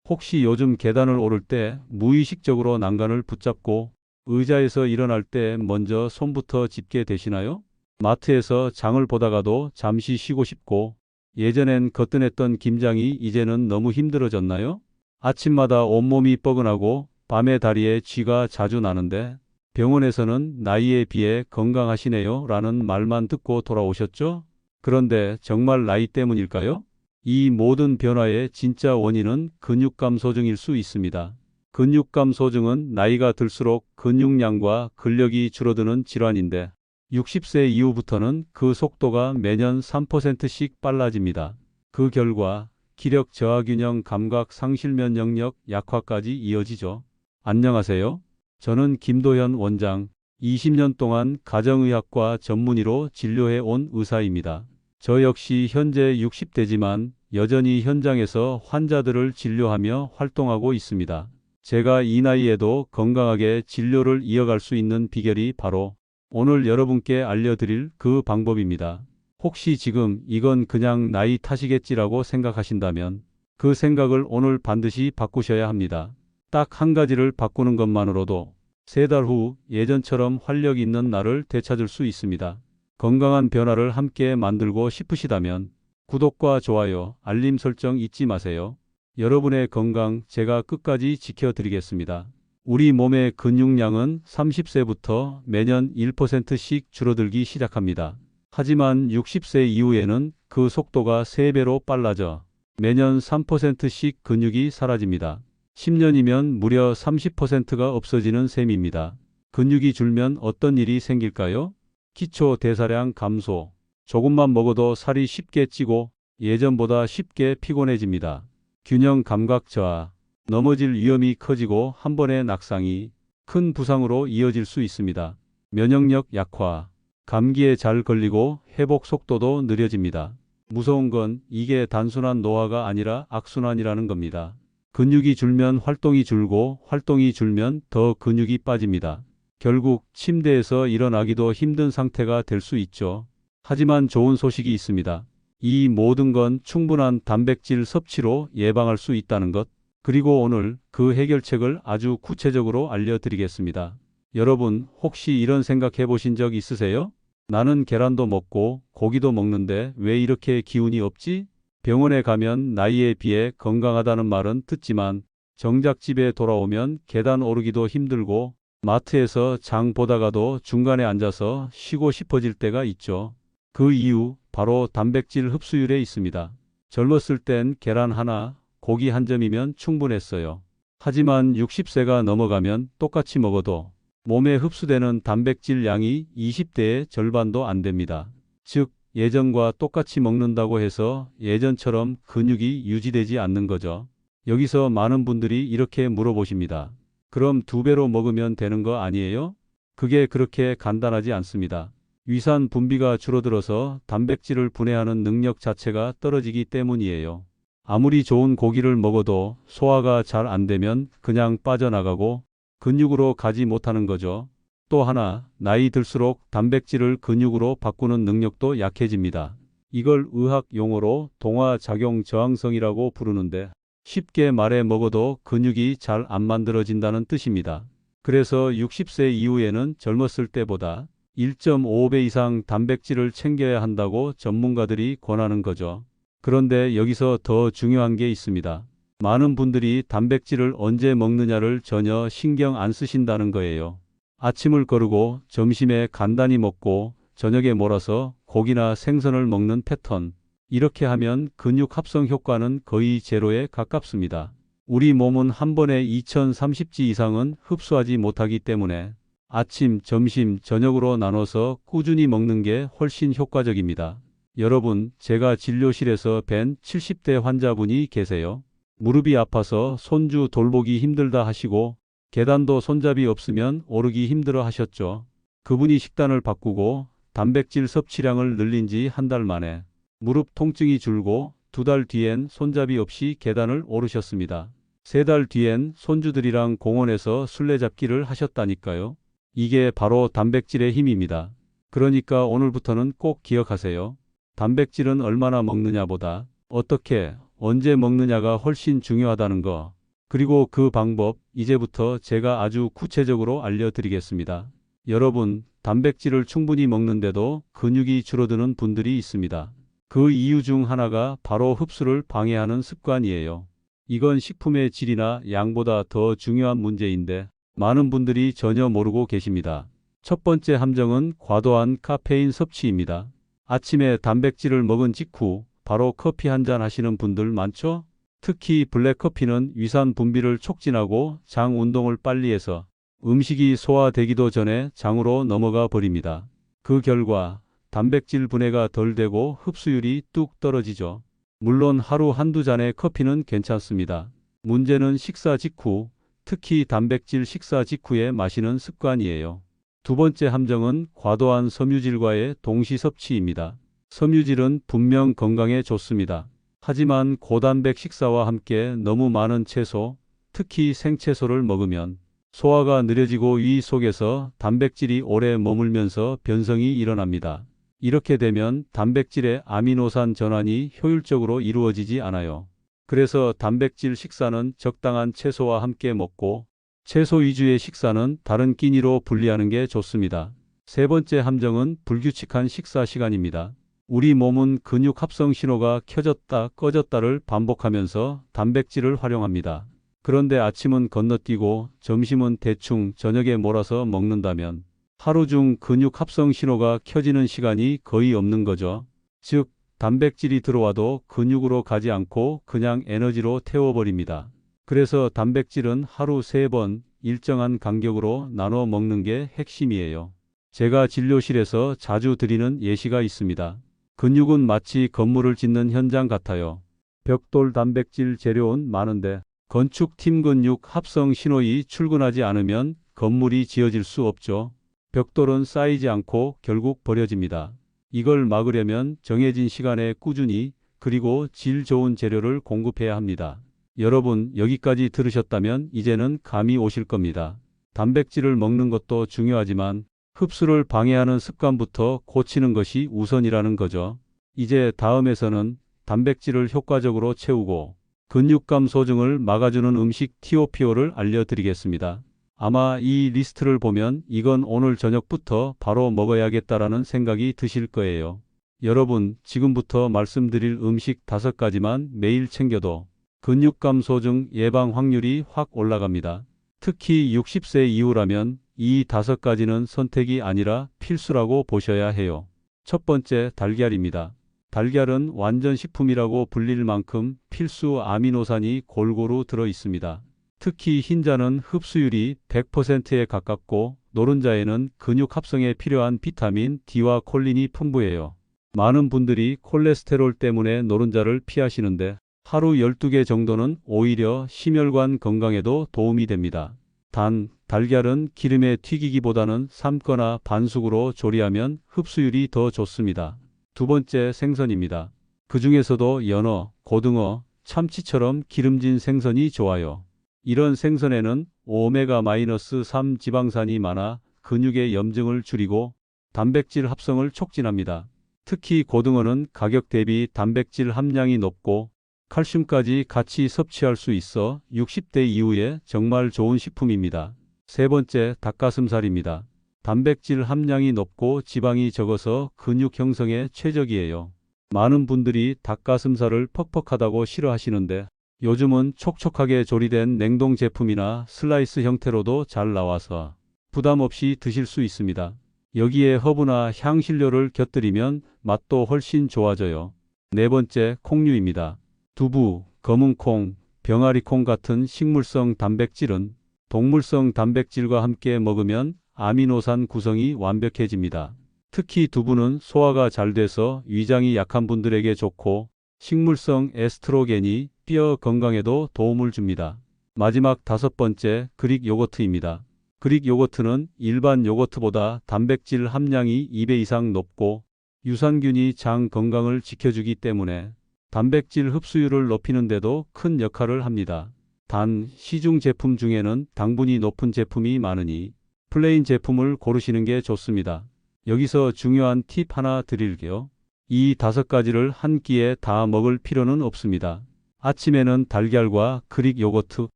혹시 요즘 계단을 오를 때 무의식적으로 난간을 붙잡고 의자에서 일어날 때 먼저 손부터 짚게 되시나요? 마트에서 장을 보다가도 잠시 쉬고 싶고 예전엔 거뜬했던 김장이 이제는 너무 힘들어졌나요? 아침마다 온몸이 뻐근하고 밤에 다리에 쥐가 자주 나는데 병원에서는 나이에 비해 건강하시네요 라는 말만 듣고 돌아오셨죠? 그런데 정말 나이 때문일까요? 이 모든 변화의 진짜 원인은 근육감 소증일 수 있습니다. 근육감 소증은 나이가 들수록 근육량과 근력이 줄어드는 질환인데 60세 이후부터는 그 속도가 매년 3%씩 빨라집니다. 그 결과 기력 저하균형 감각 상실 면역력 약화까지 이어지죠. 안녕하세요. 저는 김도현 원장, 20년 동안 가정의학과 전문의로 진료해 온 의사입니다. 저 역시 현재 60대지만 여전히 현장에서 환자들을 진료하며 활동하고 있습니다. 제가 이 나이에도 건강하게 진료를 이어갈 수 있는 비결이 바로 오늘 여러분께 알려드릴 그 방법입니다. 혹시 지금 이건 그냥 나이 탓이겠지라고 생각하신다면 그 생각을 오늘 반드시 바꾸셔야 합니다. 딱 한 가지를 바꾸는 것만으로도 3달 후 예전처럼 활력 있는 나를 되찾을 수 있습니다. 건강한 변화를 함께 만들고 싶으시다면 구독과 좋아요, 알림 설정 잊지 마세요. 여러분의 건강 제가 끝까지 지켜드리겠습니다. 우리 몸의 근육량은 30세부터 매년 1%씩 줄어들기 시작합니다. 하지만 60세 이후에는 그 속도가 3배로 빨라져 매년 3%씩 근육이 사라집니다. 10년이면 무려 30%가 없어지는 셈입니다. 근육이 줄면 어떤 일이 생길까요? 기초 대사량 감소, 조금만 먹어도 살이 쉽게 찌고 예전보다 쉽게 피곤해집니다. 균형 감각 저하, 넘어질 위험이 커지고 한 번의 낙상이 큰 부상으로 이어질 수 있습니다. 면역력 약화, 감기에 잘 걸리고 회복 속도도 느려집니다. 무서운 건 이게 단순한 노화가 아니라 악순환이라는 겁니다. 근육이 줄면 활동이 줄고 활동이 줄면 더 근육이 빠집니다. 결국 침대에서 일어나기도 힘든 상태가 될 수 있죠. 하지만 좋은 소식이 있습니다. 이 모든 건 충분한 단백질 섭취로 예방할 수 있다는 것. 그리고 오늘 그 해결책을 아주 구체적으로 알려드리겠습니다. 여러분 혹시 이런 생각 해보신 적 있으세요? 나는 계란도 먹고 고기도 먹는데 왜 이렇게 기운이 없지? 병원에 가면 나이에 비해 건강하다는 말은 듣지만 정작 집에 돌아오면 계단 오르기도 힘들고 마트에서 장 보다가도 중간에 앉아서 쉬고 싶어질 때가 있죠. 그 이유 바로 단백질 흡수율에 있습니다. 젊었을 땐 계란 하나, 고기 한 점이면 충분했어요. 하지만 60세가 넘어가면 똑같이 먹어도 몸에 흡수되는 단백질 양이 20대의 절반도 안 됩니다. 즉 예전과 똑같이 먹는다고 해서 예전처럼 근육이 유지되지 않는 거죠. 여기서 많은 분들이 이렇게 물어보십니다. 그럼 2배로 먹으면 되는 거 아니에요? 그게 그렇게 간단하지 않습니다. 위산 분비가 줄어들어서 단백질을 분해하는 능력 자체가 떨어지기 때문이에요. 아무리 좋은 고기를 먹어도 소화가 잘 안 되면 그냥 빠져나가고 근육으로 가지 못하는 거죠. 또 하나, 나이 들수록 단백질을 근육으로 바꾸는 능력도 약해집니다. 이걸 의학 용어로 동화작용 저항성이라고 부르는데 쉽게 말해 먹어도 근육이 잘 안 만들어진다는 뜻입니다. 그래서 60세 이후에는 젊었을 때보다 1.5배 이상 단백질을 챙겨야 한다고 전문가들이 권하는 거죠. 그런데 여기서 더 중요한 게 있습니다. 많은 분들이 단백질을 언제 먹느냐를 전혀 신경 안 쓰신다는 거예요. 아침을 거르고 점심에 간단히 먹고 저녁에 몰아서 고기나 생선을 먹는 패턴. 이렇게 하면 근육 합성 효과는 거의 제로에 가깝습니다. 우리 몸은 한 번에 2030지 이상은 흡수하지 못하기 때문에 아침, 점심, 저녁으로 나눠서 꾸준히 먹는 게 훨씬 효과적입니다. 여러분, 제가 진료실에서 뵌 70대 환자분이 계세요. 무릎이 아파서 손주 돌보기 힘들다 하시고 계단도 손잡이 없으면 오르기 힘들어 하셨죠. 그분이 식단을 바꾸고 단백질 섭취량을 늘린 지 한 달 만에 무릎 통증이 줄고 2달 뒤엔 손잡이 없이 계단을 오르셨습니다. 3달 뒤엔 손주들이랑 공원에서 술래잡기를 하셨다니까요. 이게 바로 단백질의 힘입니다. 그러니까 오늘부터는 꼭 기억하세요. 단백질은 얼마나 먹느냐보다 어떻게, 언제 먹느냐가 훨씬 중요하다는 거. 그리고 그 방법 이제부터 제가 아주 구체적으로 알려드리겠습니다. 여러분, 단백질을 충분히 먹는데도 근육이 줄어드는 분들이 있습니다. 그 이유 중 하나가 바로 흡수를 방해하는 습관이에요. 이건 식품의 질이나 양보다 더 중요한 문제인데 많은 분들이 전혀 모르고 계십니다. 첫 번째 함정은 과도한 카페인 섭취입니다. 아침에 단백질을 먹은 직후 바로 커피 한 잔 하시는 분들 많죠? 특히 블랙커피는 위산 분비를 촉진하고 장 운동을 빨리 해서 음식이 소화되기도 전에 장으로 넘어가 버립니다. 그 결과 단백질 분해가 덜 되고 흡수율이 뚝 떨어지죠. 물론 하루 한두 잔의 커피는 괜찮습니다. 문제는 식사 직후, 특히 단백질 식사 직후에 마시는 습관이에요. 두 번째 함정은 과도한 섬유질과의 동시 섭취입니다. 섬유질은 분명 건강에 좋습니다. 하지만 고단백 식사와 함께 너무 많은 채소, 특히 생채소를 먹으면 소화가 느려지고 위 속에서 단백질이 오래 머물면서 변성이 일어납니다. 이렇게 되면 단백질의 아미노산 전환이 효율적으로 이루어지지 않아요. 그래서 단백질 식사는 적당한 채소와 함께 먹고 채소 위주의 식사는 다른 끼니로 분리하는 게 좋습니다. 세 번째 함정은 불규칙한 식사 시간입니다. 우리 몸은 근육 합성 신호가 켜졌다 꺼졌다를 반복하면서 단백질을 활용합니다. 그런데 아침은 건너뛰고 점심은 대충 저녁에 몰아서 먹는다면 하루 중 근육 합성 신호가 켜지는 시간이 거의 없는 거죠. 즉, 단백질이 들어와도 근육으로 가지 않고 그냥 에너지로 태워버립니다. 그래서 단백질은 하루 3번 일정한 간격으로 나눠 먹는 게 핵심이에요. 제가 진료실에서 자주 드리는 예시가 있습니다. 근육은 마치 건물을 짓는 현장 같아요. 벽돌 단백질 재료는 많은데 건축팀 근육 합성 신호이 출근하지 않으면 건물이 지어질 수 없죠. 벽돌은 쌓이지 않고 결국 버려집니다. 이걸 막으려면 정해진 시간에 꾸준히 그리고 질 좋은 재료를 공급해야 합니다. 여러분, 여기까지 들으셨다면 이제는 감이 오실 겁니다. 단백질을 먹는 것도 중요하지만 흡수를 방해하는 습관부터 고치는 것이 우선이라는 거죠. 이제 다음에서는 단백질을 효과적으로 채우고 근육 감소증을 막아주는 음식 TOPO를 알려드리겠습니다. 아마 이 리스트를 보면 이건 오늘 저녁부터 바로 먹어야겠다라는 생각이 드실 거예요. 여러분, 지금부터 말씀드릴 음식 5가지만 매일 챙겨도 근육 감소증 예방 확률이 확 올라갑니다. 특히 60세 이후라면 이 5가지는 선택이 아니라 필수라고 보셔야 해요. 첫 번째, 달걀입니다. 달걀은 완전 식품이라고 불릴 만큼 필수 아미노산이 골고루 들어 있습니다. 특히 흰자는 흡수율이 100%에 가깝고 노른자에는 근육 합성에 필요한 비타민 D와 콜린이 풍부해요. 많은 분들이 콜레스테롤 때문에 노른자를 피하시는데 하루 12개 정도는 오히려 심혈관 건강에도 도움이 됩니다. 단, 달걀은 기름에 튀기기보다는 삶거나 반숙으로 조리하면 흡수율이 더 좋습니다. 두 번째, 생선입니다. 그 중에서도 연어, 고등어, 참치처럼 기름진 생선이 좋아요. 이런 생선에는 오메가-3 지방산이 많아 근육의 염증을 줄이고 단백질 합성을 촉진합니다. 특히 고등어는 가격 대비 단백질 함량이 높고 칼슘까지 같이 섭취할 수 있어 60대 이후에 정말 좋은 식품입니다. 세 번째, 닭가슴살입니다. 단백질 함량이 높고 지방이 적어서 근육 형성에 최적이에요. 많은 분들이 닭가슴살을 퍽퍽하다고 싫어하시는데 요즘은 촉촉하게 조리된 냉동 제품이나 슬라이스 형태로도 잘 나와서 부담 없이 드실 수 있습니다. 여기에 허브나 향신료를 곁들이면 맛도 훨씬 좋아져요. 네 번째, 콩류입니다. 두부, 검은콩, 병아리콩 같은 식물성 단백질은 동물성 단백질과 함께 먹으면 아미노산 구성이 완벽해집니다. 특히 두부는 소화가 잘 돼서 위장이 약한 분들에게 좋고 식물성 에스트로겐이 뼈 건강에도 도움을 줍니다. 마지막 5번째, 그릭 요거트입니다. 그릭 요거트는 일반 요거트보다 단백질 함량이 2배 이상 높고 유산균이 장 건강을 지켜주기 때문에 단백질 흡수율을 높이는 데도 큰 역할을 합니다. 단, 시중 제품 중에는 당분이 높은 제품이 많으니 플레인 제품을 고르시는 게 좋습니다. 여기서 중요한 팁 하나 드릴게요. 이 5가지를 한 끼에 다 먹을 필요는 없습니다. 아침에는 달걀과 그릭 요거트,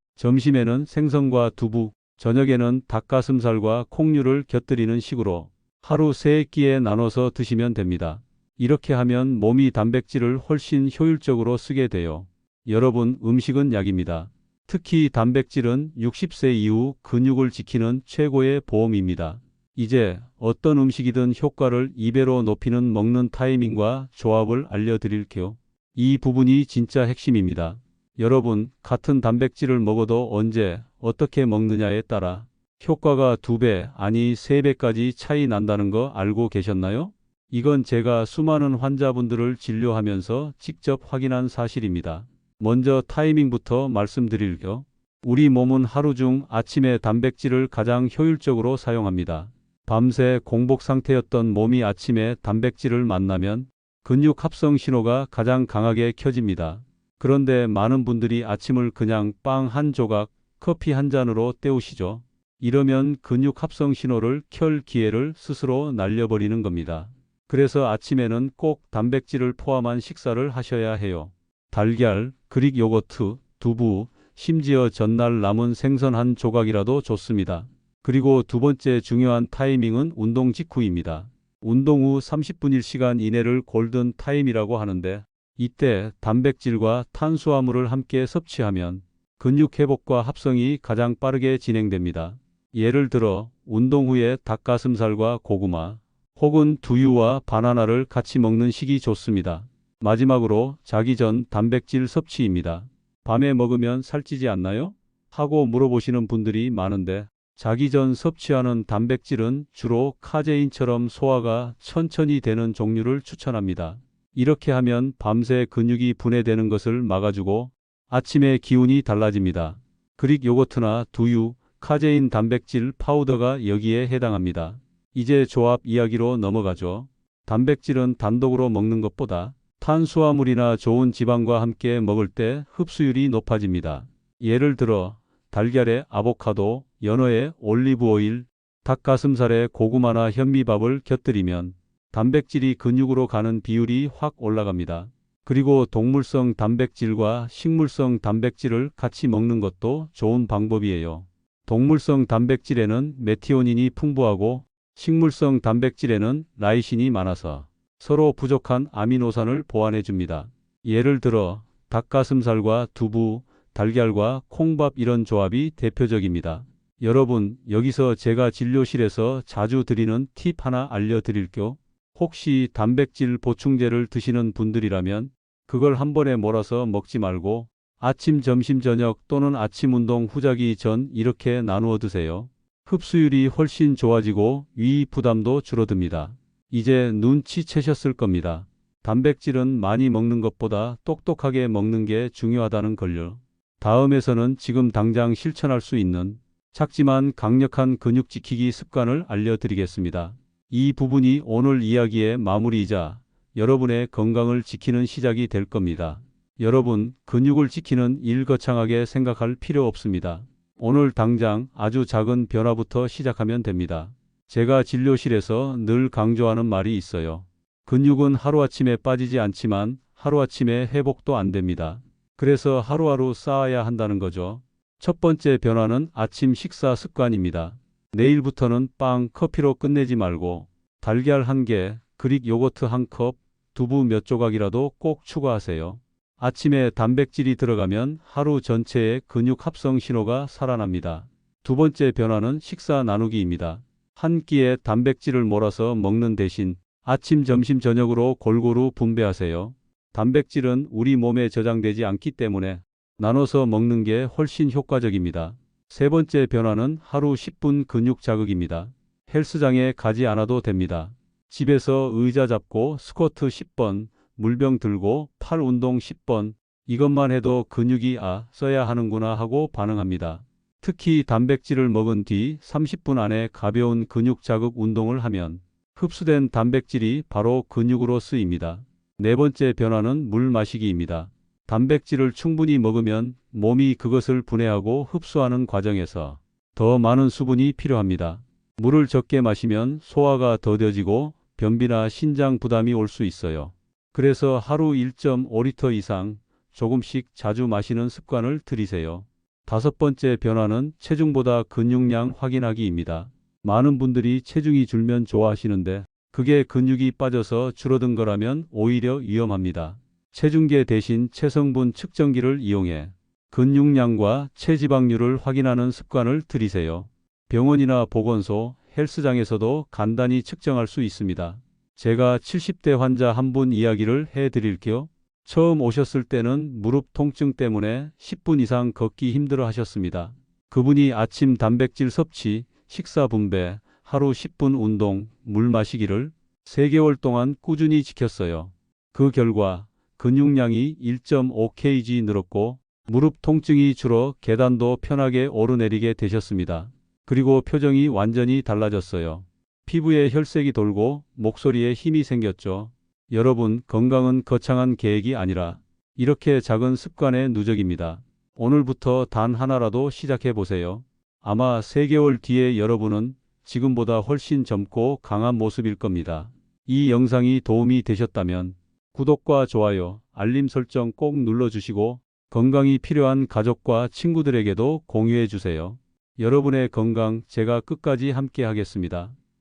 점심에는 생선과 두부, 저녁에는 닭가슴살과 콩류를 곁들이는 식으로 하루 3끼에 나눠서 드시면 됩니다. 이렇게 하면 몸이 단백질을 훨씬 효율적으로 쓰게 돼요. 여러분, 음식은 약입니다. 특히 단백질은 60세 이후 근육을 지키는 최고의 보험입니다. 이제 어떤 음식이든 효과를 2배로 높이는 먹는 타이밍과 조합을 알려드릴게요. 이 부분이 진짜 핵심입니다. 여러분, 같은 단백질을 먹어도 언제, 어떻게 먹느냐에 따라 효과가 2배, 아니 3배까지 차이 난다는 거 알고 계셨나요? 이건 제가 수많은 환자분들을 진료하면서 직접 확인한 사실입니다. 먼저 타이밍부터 말씀드릴게요. 우리 몸은 하루 중 아침에 단백질을 가장 효율적으로 사용합니다. 밤새 공복 상태였던 몸이 아침에 단백질을 만나면 근육 합성 신호가 가장 강하게 켜집니다. 그런데 많은 분들이 아침을 그냥 빵 한 조각, 커피 한 잔으로 때우시죠. 이러면 근육 합성 신호를 켤 기회를 스스로 날려버리는 겁니다. 그래서 아침에는 꼭 단백질을 포함한 식사를 하셔야 해요. 달걀, 그릭 요거트, 두부, 심지어 전날 남은 생선 한 조각이라도 좋습니다. 그리고 두 번째 중요한 타이밍은 운동 직후입니다. 운동 후 30분 1시간 이내를 골든 타임이라고 하는데, 이때 단백질과 탄수화물을 함께 섭취하면 근육 회복과 합성이 가장 빠르게 진행됩니다. 예를 들어 운동 후에 닭가슴살과 고구마 혹은 두유와 바나나를 같이 먹는 식이 좋습니다. 마지막으로 자기 전 단백질 섭취입니다. 밤에 먹으면 살찌지 않나요? 하고 물어보시는 분들이 많은데, 자기 전 섭취하는 단백질은 주로 카제인처럼 소화가 천천히 되는 종류를 추천합니다. 이렇게 하면 밤새 근육이 분해되는 것을 막아주고 아침에 기운이 달라집니다. 그릭 요거트나 두유, 카제인 단백질 파우더가 여기에 해당합니다. 이제 조합 이야기로 넘어가죠. 단백질은 단독으로 먹는 것보다 탄수화물이나 좋은 지방과 함께 먹을 때 흡수율이 높아집니다. 예를 들어 달걀에 아보카도, 연어에 올리브 오일, 닭가슴살에 고구마나 현미밥을 곁들이면 단백질이 근육으로 가는 비율이 확 올라갑니다. 그리고 동물성 단백질과 식물성 단백질을 같이 먹는 것도 좋은 방법이에요. 동물성 단백질에는 메티오닌이 풍부하고 식물성 단백질에는 라이신이 많아서 서로 부족한 아미노산을 보완해 줍니다. 예를 들어 닭가슴살과 두부, 달걀과 콩밥 이런 조합이 대표적입니다. 여러분, 여기서 제가 진료실에서 자주 드리는 팁 하나 알려드릴게요. 혹시 단백질 보충제를 드시는 분들이라면 그걸 한 번에 몰아서 먹지 말고 아침, 점심, 저녁 또는 아침 운동 후 자기 전 이렇게 나누어 드세요. 흡수율이 훨씬 좋아지고 위 부담도 줄어듭니다. 이제 눈치채셨을 겁니다. 단백질은 많이 먹는 것보다 똑똑하게 먹는 게 중요하다는 걸요. 다음에서는 지금 당장 실천할 수 있는 작지만 강력한 근육 지키기 습관을 알려드리겠습니다. 이 부분이 오늘 이야기의 마무리이자 여러분의 건강을 지키는 시작이 될 겁니다. 여러분, 근육을 지키는 일 거창하게 생각할 필요 없습니다. 오늘 당장 아주 작은 변화부터 시작하면 됩니다. 제가 진료실에서 늘 강조하는 말이 있어요. 근육은 하루아침에 빠지지 않지만 하루아침에 회복도 안 됩니다. 그래서 하루하루 쌓아야 한다는 거죠. 첫 번째 변화는 아침 식사 습관입니다. 내일부터는 빵, 커피로 끝내지 말고 달걀 1개, 그릭 요거트 1컵, 두부 몇 조각이라도 꼭 추가하세요. 아침에 단백질이 들어가면 하루 전체의 근육 합성 신호가 살아납니다. 두 번째 변화는 식사 나누기입니다. 한 끼에 단백질을 몰아서 먹는 대신 아침, 점심, 저녁으로 골고루 분배하세요. 단백질은 우리 몸에 저장되지 않기 때문에 나눠서 먹는 게 훨씬 효과적입니다. 세 번째 변화는 하루 10분 근육 자극입니다. 헬스장에 가지 않아도 됩니다. 집에서 의자 잡고 스쿼트 10번, 물병 들고 팔 운동 10번, 이것만 해도 근육이 써야 하는구나 하고 반응합니다. 특히 단백질을 먹은 뒤 30분 안에 가벼운 근육 자극 운동을 하면 흡수된 단백질이 바로 근육으로 쓰입니다. 네 번째 변화는 물 마시기입니다. 단백질을 충분히 먹으면 몸이 그것을 분해하고 흡수하는 과정에서 더 많은 수분이 필요합니다. 물을 적게 마시면 소화가 더뎌지고 변비나 신장 부담이 올 수 있어요. 그래서 하루 1.5리터 이상 조금씩 자주 마시는 습관을 들이세요. 5번째 변화는 체중보다 근육량 확인하기입니다. 많은 분들이 체중이 줄면 좋아하시는데 그게 근육이 빠져서 줄어든 거라면 오히려 위험합니다. 체중계 대신 체성분 측정기를 이용해 근육량과 체지방률을 확인하는 습관을 들이세요. 병원이나 보건소, 헬스장에서도 간단히 측정할 수 있습니다. 제가 70대 환자 한 분 이야기를 해드릴게요. 처음 오셨을 때는 무릎 통증 때문에 10분 이상 걷기 힘들어 하셨습니다. 그분이 아침 단백질 섭취, 식사 분배, 하루 10분 운동, 물 마시기를 3개월 동안 꾸준히 지켰어요. 그 결과 근육량이 1.5kg 늘었고 무릎 통증이 줄어 계단도 편하게 오르내리게 되셨습니다. 그리고 표정이 완전히 달라졌어요. 피부에 혈색이 돌고 목소리에 힘이 생겼죠. 여러분, 건강은 거창한 계획이 아니라 이렇게 작은 습관의 누적입니다. 오늘부터 단 하나라도 시작해 보세요. 아마 3개월 뒤에 여러분은 지금보다 훨씬 젊고 강한 모습일 겁니다. 이 영상이 도움이 되셨다면 구독과 좋아요, 알림 설정 꼭 눌러주시고 건강이 필요한 가족과 친구들에게도 공유해 주세요. 여러분의 건강 제가 끝까지 함께 하겠습니다.